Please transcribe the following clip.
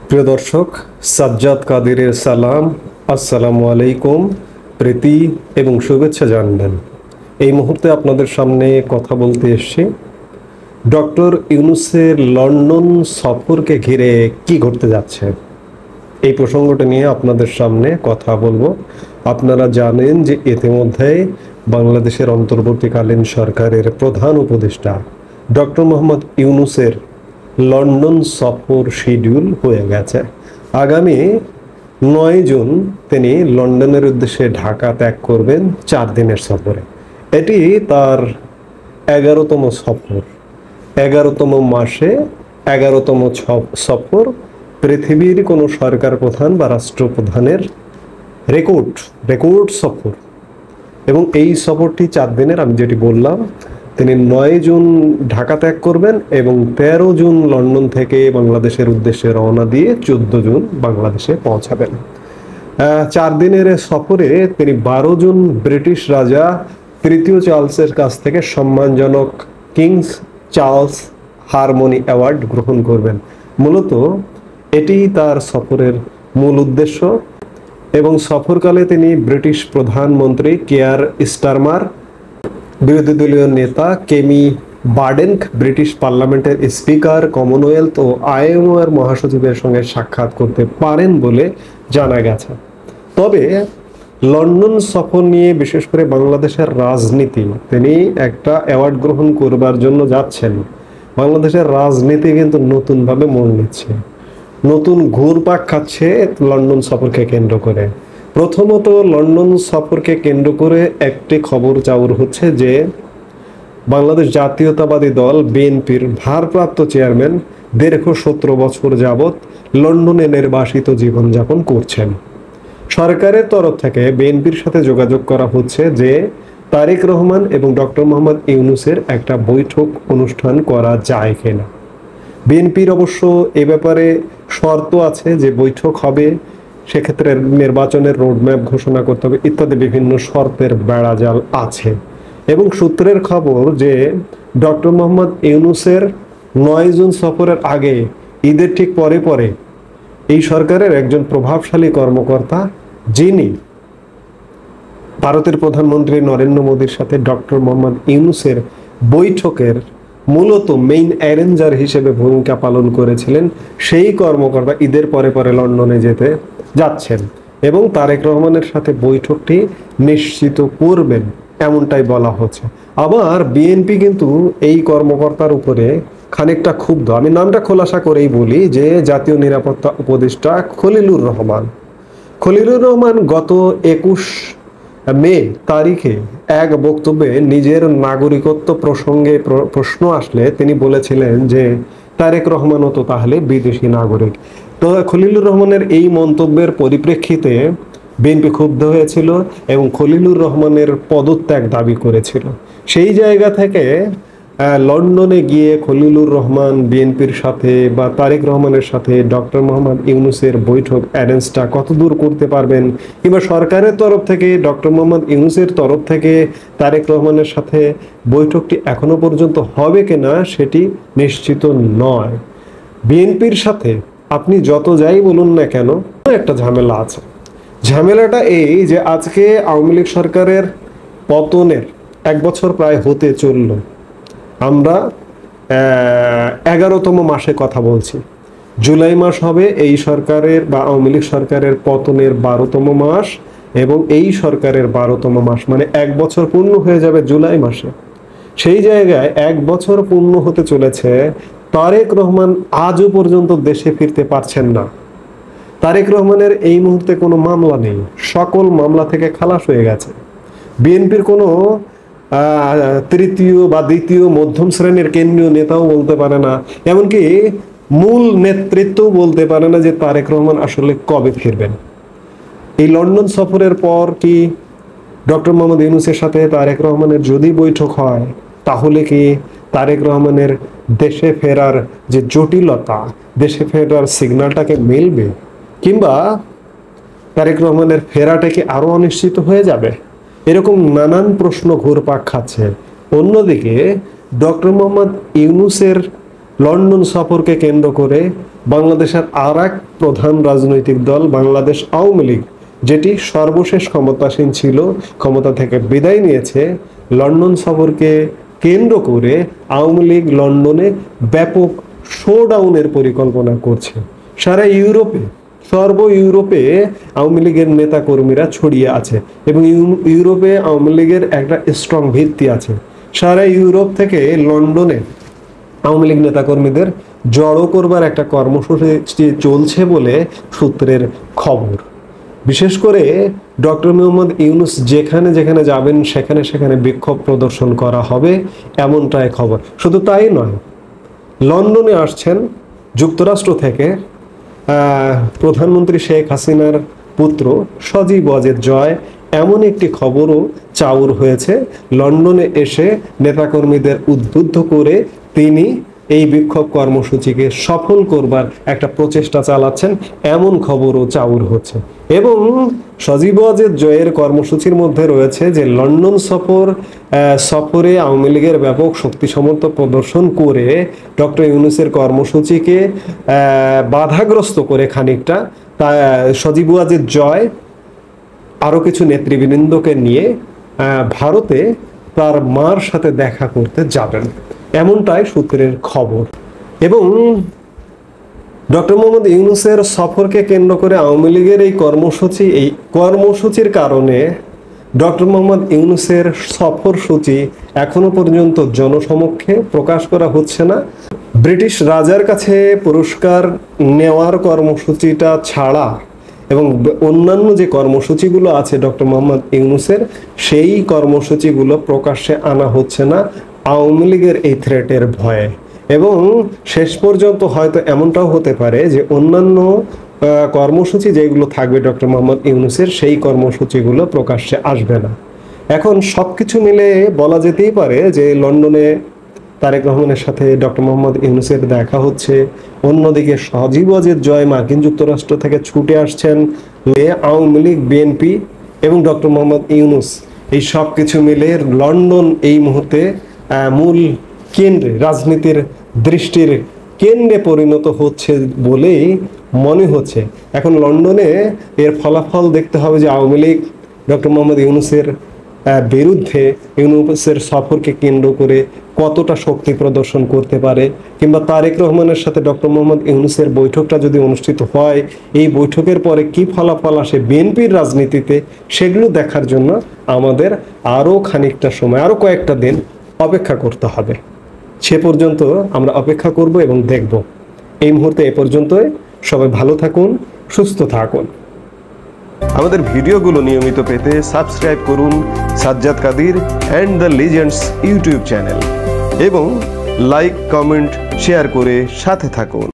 প্রিয় দর্শক, সাজ্জাদ কাদিরের সালাম, আসসালামু আলাইকুম, প্রীতি এবং শুভেচ্ছা জানবেন। এই মুহূর্তে আপনাদের সামনে কথা বলতে এসেছি ডক্টর ইউনূসের লন্ডন সফরকে ঘিরে কি ঘটতে যাচ্ছে এই প্রসঙ্গটা নিয়ে আপনাদের সামনে কথা বলবো। আপনারা জানেন যে ইতিমধ্যে বাংলাদেশের অন্তর্বর্তীকালীন সরকারের প্রধান উপদেষ্টা ডক্টর মোহাম্মদ ইউনূসের লন্ডন সফর শিডিউল হয়ে গেছে। আগামী 9 জুন তিনি লন্ডনের উদ্দেশ্যে ঢাকা ত্যাগ করবেন 4 দিনের সফরে। এটি তার 11তম সফর, 11তম মাসে 11তম সফর। পৃথিবীর কোনো সরকার প্রধান বা রাষ্ট্রপ্রধানের রেকর্ড সফর। এবং এই সফরটি 4 দিনের, আমি যেটি বললাম, তিনি 9 জুন ঢাকা ত্যাগ করবেন এবং 13 জুন লন্ডন থেকে বাংলাদেশের উদ্দেশ্যে রওনা দিয়ে 14 জুন বাংলাদেশে পৌঁছাবেন। 4 দিনের সফরে তিনি 12 জুন ব্রিটিশ রাজা তৃতীয় চার্লসের কাছ থেকে সম্মানজনক কিংস চার্লস হারমোনি অ্যাওয়ার্ড গ্রহণ করবেন। মূলত এটি তার সফরের মূল উদ্দেশ্য। এবং সফরকালে তিনি ব্রিটিশ প্রধানমন্ত্রী কেয়ার স্টারমার, বিরোধী দলীয় নেতা কেমি বার্ডেনক, ব্রিটিশ পার্লামেন্টের স্পিকার, কমনওয়েলথ ও আইএমও এর মহাসচিবের সঙ্গে সাক্ষাৎ করতে পারেন বলে জানা গেছে। তবে লন্ডন সফর নিয়ে বিশেষ করে বাংলাদেশের রাজনীতি, তিনি একটা অ্যাওয়ার্ড গ্রহণ করবার জন্য যাচ্ছেন, বাংলাদেশের রাজনীতি কিন্তু নতুনভাবে মোড় নিচ্ছে, নতুন ঘুরপাক খাচ্ছে লন্ডন সফরকে কেন্দ্র করে। প্রথমত, লন্ডন সফরকে কেন্দ্র করে একটি খবর চাউর হচ্ছে যে বাংলাদেশ জাতীয়তাবাদী দল বিএনপির ভারপ্রাপ্ত চেয়ারম্যান দীর্ঘ 17 বছর যাবৎ লন্ডনে নির্বাসিত জীবনযাপন করছেন। সরকারের তরফ থেকে বিএনপির সাথে যোগাযোগ করা হচ্ছে যে তারেক রহমান এবং ডক্টর মোহাম্মদ ইউনূসের একটা বৈঠক অনুষ্ঠান করা যায় কিনা। বিএনপির অবশ্য এ ব্যাপারে শর্ত আছে যে বৈঠক হবে, সেক্ষেত্রে নির্বাচনের রোডম্যাপ ঘোষণা করতে হবে ইত্যাদি বিভিন্ন শর্তের বেড়াজাল আছে। এবং সূত্রের খবর যে ডক্টর মোহাম্মদ ইউনূসের 9 জুন সফরের আগে, ঈদের ঠিক পরে পরে এই সরকারের একজন প্রভাবশালী কর্মকর্তা, যিনি ভারতের প্রধানমন্ত্রী নরেন্দ্র মোদীর সাথে ডক্টর মোহাম্মদ ইউনূসের বৈঠকের মূলত মেইন অ্যারেঞ্জার হিসেবে ভূমিকা পালন করেছিলেন, সেই কর্মকর্তা ঈদের পরে পরে লন্ডনে যেতে যাচ্ছেন এবং তারেক রহমানের সাথে বৈঠকটি নিশ্চিত করবেন, এমনটাই বলা হচ্ছে। আবার বিএনপি কিন্তু এই কর্মকর্তার উপরে খানিকটা ক্ষুব্ধ। আমি নামটা খোলাসা করেই বলি যে জাতীয় নিরাপত্তা উপদেষ্টা খলিলুর রহমান গত 21 মে তারিখে এক বক্তব্যে নিজের নাগরিকত্ব প্রসঙ্গে প্রশ্ন আসলে তিনি বলেছিলেন যে তারেক রহমানও তো তাহলে বিদেশি নাগরিক। তো খলিলুর রহমানের এই মন্তব্যের পরিপ্রেক্ষিতে বিএনপি ক্ষুব্ধ হয়েছিল এবং খলিলুর রহমানের পদত্যাগ দাবি করেছিল। সেই জায়গা থেকে লন্ডনে গিয়ে খলিলুর রহমান বিএনপির সাথে বা তারেক রহমানের সাথে ডক্টর মোহাম্মদ ইউনূসের বৈঠক অ্যারেঞ্জটা কতদূর করতে পারবেন, কিংবা সরকারের তরফ থেকে ডক্টর মোহাম্মদ ইউনূসের তরফ থেকে তারেক রহমানের সাথে বৈঠকটি এখনো পর্যন্ত হবে কিনা সেটি নিশ্চিত নয়। বিএনপির সাথে আপনি যত যাই বলুন না কেন, একটা ঝামেলা আছে। ঝামেলাটা এই যে আজকে আওয়ামী লীগ সরকারের পতনের 1 বছর প্রায় হতে চলল। আমরা 11তম মাসে কথা বলছি। জুলাই মাস হবে এই সরকারের বা আওয়ামী লীগ সরকারের পতনের 12তম মাস এবং এই সরকারের 12তম মাস, মানে 1 বছর পূর্ণ হয়ে যাবে জুলাই মাসে। সেই জায়গায় 1 বছর পূর্ণ হতে চলেছে, তারেক রহমান আজও পর্যন্ত দেশে ফিরতে পারছেন না। তারেক রহমানের এই মুহূর্তে কোনো মামলা নেই, সকল মামলা থেকে খালাস হয়ে গেছে। বিএনপির কোনো তৃতীয় বা দ্বিতীয় মধ্যম শ্রেণীর কেন্দ্রীয় নেতাও বলতে পারে না, এমনকি মূল নেতৃত্বও বলতে পারে না যে তারেক রহমান আসলে কবে ফিরবেন। এই লন্ডন সফরের পর কি ডক্টর মোহাম্মদ ইউনূসের সাথে তারেক রহমানের যদি বৈঠক হয়, তাহলে কি তারেক রহমানের দেশে ফেরার যে জটিলতা, দেশে ফেরার সিগন্যালটাকে মিলবে, কিংবা তারেক রহমানের ফেরাটা কি আরো অনিশ্চিত হয়ে যাবে? এরকম নানান প্রশ্ন ঘুরপাক খাচ্ছে। অন্যদিকে ডক্টর মোহাম্মদ ইউনূসের লন্ডন সফরকে কেন্দ্র করে বাংলাদেশের আরেক প্রধান রাজনৈতিক দল বাংলাদেশ আওয়ামী লীগ, যেটি সর্বশেষ ক্ষমতাসীন ছিল, ক্ষমতা থেকে বিদায় নিয়েছে, লন্ডন সফরকে কেন্দ্র করে আওয়ামী লীগ লন্ডনে ব্যাপক শোডাউনের পরিকল্পনা করছে। সারা ইউরোপে, সর্ব ইউরোপে আওয়ামী লীগের নেতা কর্মীরা ছড়িয়ে আছে এবং ইউরোপে আওয়ামী লীগের একটা স্ট্রং ভিত্তি আছে। সারা ইউরোপ থেকে লন্ডনে আওয়ামী লীগ নেতাকর্মীদের জড়ো করবার একটা কর্মসূচি চলছে বলে সূত্রের খবর। বিশেষ করে ডক্টর মোহাম্মদ ইউনূস যেখানে যেখানে যাবেন সেখানে সেখানে বিক্ষোভ প্রদর্শন করা হবে, এমনটাই খবর। শুধু তাই নয়, লন্ডনে আসছেন যুক্তরাষ্ট্র থেকে প্রধানমন্ত্রী শেখ হাসিনার পুত্র সজীব ওয়াজেদ জয়, এমন একটি খবরও চাউর হয়েছে। লন্ডনে এসে নেতাকর্মীদের উদ্বুদ্ধ করে তিনি এই বিক্ষোভ কর্মসূচিকে সফল করবার একটা প্রচেষ্টা চালাচ্ছেন, এমন খবরও চাউর হচ্ছে। এবং সজীব ওয়াজেদ জয়ের কর্মসূচির মধ্যে রয়েছে যে লন্ডন সফরে আওয়ামী লীগের ব্যাপক শক্তি সমর্থ প্রদর্শন করে ডক্টর ইউনূসের কর্মসূচিকে বাধাগ্রস্ত করে খানিকটা সজীব ওয়াজেদ জয় আরও কিছু নেতৃবৃন্দকে নিয়ে ভারতে তার মার সাথে দেখা করতে যাবেন, এমনটাই সূত্রের খবর। এবং ডক্টর মোহাম্মদ ইউনূসের সফরকে কেন্দ্র করে আওয়ামী লীগের এই কর্মসূচির কারণে ডক্টর মোহাম্মদ ইউনূসের সফরসূচি এখনো পর্যন্ত জনসমক্ষে প্রকাশ করা হচ্ছে না। ব্রিটিশ রাজার কাছে পুরস্কার নেওয়ার কর্মসূচিটা ছাড়া এবং অন্যান্য যে কর্মসূচিগুলো আছে ডক্টর মোহাম্মদ ইউনূসের, সেই কর্মসূচিগুলো প্রকাশ্যে আনা হচ্ছে না আওয়ামী লীগের এই থ্রেটের ভয়ে। এবং শেষ পর্যন্ত হয়তো এমনটাও হতে পারে যে অন্যান্য কর্মসূচি যেগুলো থাকবে ডক্টর মোহাম্মদ ইউনূসের, সেই কর্মসূচিগুলো প্রকাশ্যে আসবে না। এখন সব কিছু মিলে বলা যেতেই পারে যে লন্ডনে তারেক রহমানের সাথে ডক্টর মোহাম্মদ ইউনূসের দেখা হচ্ছে, অন্যদিকে সজীব ওয়াজেদ জয় মার্কিন যুক্তরাষ্ট্র থেকে ছুটে আসছেন, আওয়ামী লীগ, বিএনপি এবং ডক্টর মোহাম্মদ ইউনূস, এই সব কিছু মিলে লন্ডন এই মুহূর্তে মূল কেন্দ্রে, রাজনীতির দৃষ্টির কেন্দ্রে পরিণত হচ্ছে বলেই মনে হচ্ছে। এখন লন্ডনে এর ফলাফল দেখতে হবে যে আওয়ামী লীগ ডক্টর মোহাম্মদ ইউনূসের বিরুদ্ধে, ইউনূসের সফরকে কেন্দ্র করে কতটা শক্তি প্রদর্শন করতে পারে, কিংবা তারেক রহমানের সাথে ডক্টর মোহাম্মদ ইউনূসের বৈঠকটা যদি অনুষ্ঠিত হয়, এই বৈঠকের পরে কি ফলাফল আসে বিএনপির রাজনীতিতে, সেগুলো দেখার জন্য আমাদের আরও খানিকটা সময়, আরও কয়েকটা দিন অপেক্ষা করতে হবে। সে পর্যন্ত আমরা অপেক্ষা করব এবং দেখব। এই মুহূর্তে এ পর্যন্তই। সবাই ভালো থাকুন, সুস্থ থাকুন। আমাদের ভিডিওগুলো নিয়মিত পেতে সাবস্ক্রাইব করুন Sajjad Kadir and the legends YouTube channel এবং লাইক, কমেন্ট, শেয়ার করে সাথে থাকুন।